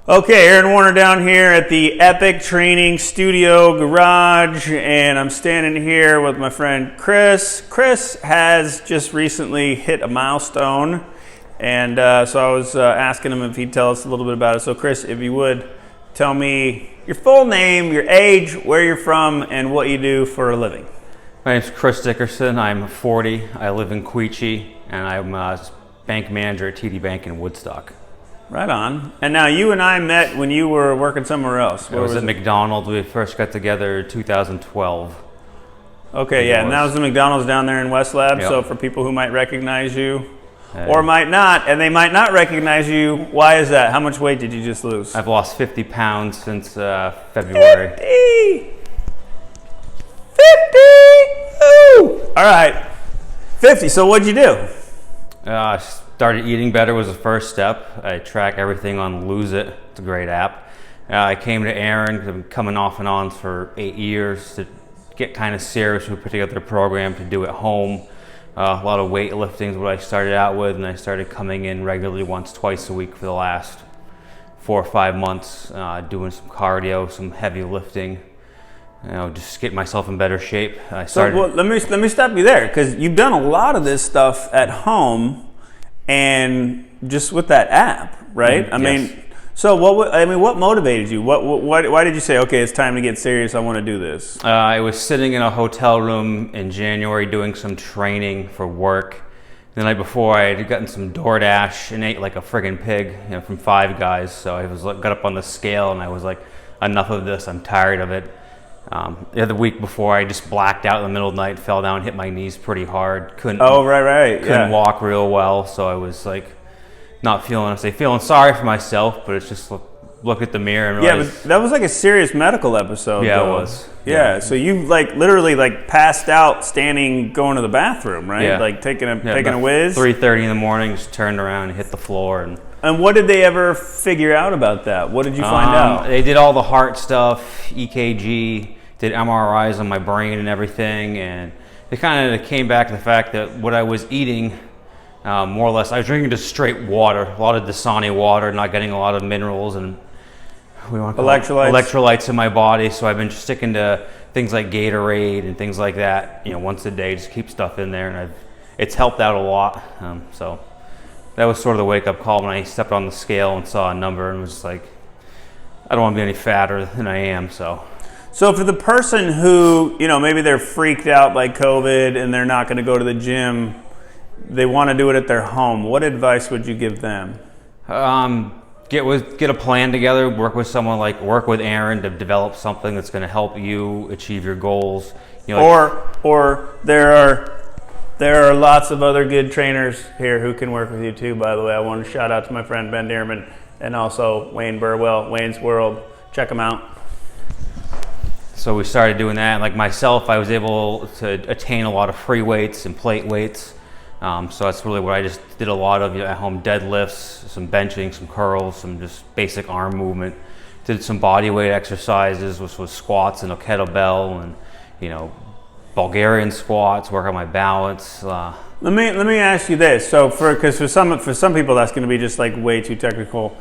Okay, Aaron Warner down here at the Epic Training Studio Garage, and I'm standing here with my friend Chris. Chris has just recently hit a milestone, and so I was asking him if he'd tell us a little bit about it. So Chris, if you would, tell me your full name, your age, where you're from, and what you do for a living. My name's Chris Dickerson. I'm 40. I live in Quechee, and I'm a bank manager at TD Bank in Woodstock. Right on. And now you and I met when you were working somewhere else. It was at McDonald's. We first got together in 2012. Okay, yeah, and that was the McDonald's down there in West Lab. Yep. So for people who might recognize you or might not, and they might not recognize you, why is that? How much weight did you just lose? I've lost 50 pounds since February. 50! 50! Ooh! All right, 50. So what'd you do? Started eating better was the first step. I track everything on Lose It. It's a great app. I came to Aaron, I've been coming off and on for 8 years to get kind of serious. We put together a program to do at home. A lot of weightlifting is what I started out with, and I started coming in regularly once, twice a week for the last 4 or 5 months, doing some cardio, some heavy lifting. Just get myself in better shape. Let me stop you there, because you've done a lot of this stuff at home and just with that app, right? I mean, so what motivated you? Why did you say, okay, it's time to get serious, I want to do this? I was sitting in a hotel room in January doing some training for work. The night before, I had gotten some DoorDash and ate like a friggin' pig, from Five Guys. So I got up on the scale and I was like, enough of this, I'm tired of it. The week before, I just blacked out in the middle of the night, fell down, hit my knees pretty hard. Couldn't walk real well, so I was like not feeling sorry for myself, but it's just look at the mirror and realize. Yeah, but that was like a serious medical episode. Yeah, though. it was. Yeah, so you literally passed out standing, going to the bathroom, right? Yeah. Taking a whiz. 3:30 in the morning, just turned around and hit the floor. And what did they ever figure out about that? What did you find out? They did all the heart stuff, EKG, did MRIs on my brain and everything, and they kind of came back to the fact that what I was eating, more or less, I was drinking just straight water, a lot of Dasani water, not getting a lot of minerals and electrolytes in my body. So I've been just sticking to things like Gatorade and things like that, once a day, just keep stuff in there, and it's helped out a lot. So that was sort of the wake-up call when I stepped on the scale and saw a number and was just like, I don't want to be any fatter than I am. So for the person who, maybe they're freaked out by COVID and they're not going to go to the gym, they want to do it at their home, what advice would you give them? Get a plan together, work with Aaron to develop something that's going to help you achieve your goals. Or there are lots of other good trainers here who can work with you too, by the way. I want to shout out to my friend Ben Dearman and also Wayne Burwell, Wayne's World. Check them out. So we started doing that. Like myself, I was able to attain a lot of free weights and plate weights. So that's really what I just did a lot of at home: deadlifts, some benching, some curls, some just basic arm movement. Did some body weight exercises, which was squats and a kettlebell, and Bulgarian squats, work on my balance. Let me ask you this. So for some people that's going to be just way too technical.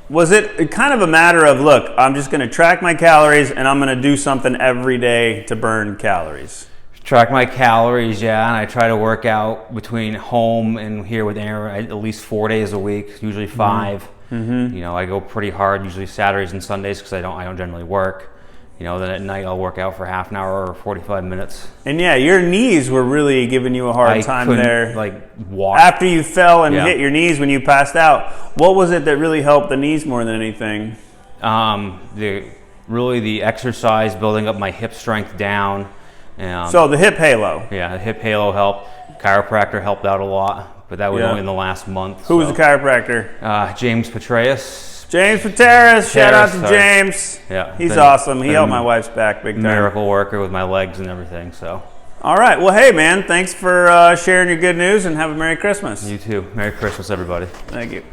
Was it kind of a matter of, look, I'm just going to track my calories and I'm going to do something every day to burn calories? Track my calories, yeah, and I try to work out between home and here with Aaron at least 4 days a week, usually 5. Mm-hmm. I go pretty hard, usually Saturdays and Sundays because I don't generally work. Then at night I'll work out for half an hour or 45 minutes. And yeah, your knees were really giving you a hard time there. Walk. After you fell and hit your knees when you passed out, what was it that really helped the knees more than anything? The exercise, building up my hip strength down. So the hip halo. Yeah, the hip halo helped. Chiropractor helped out a lot, but that was only in the last month. Who was the chiropractor? James Petraeus. James Petraeus, shout out to James. Yeah, he's awesome. He helped my wife's back big time. Miracle worker with my legs and everything. So. All right. Well, hey man, thanks for sharing your good news, and have a Merry Christmas. You too. Merry Christmas, everybody. Thank you.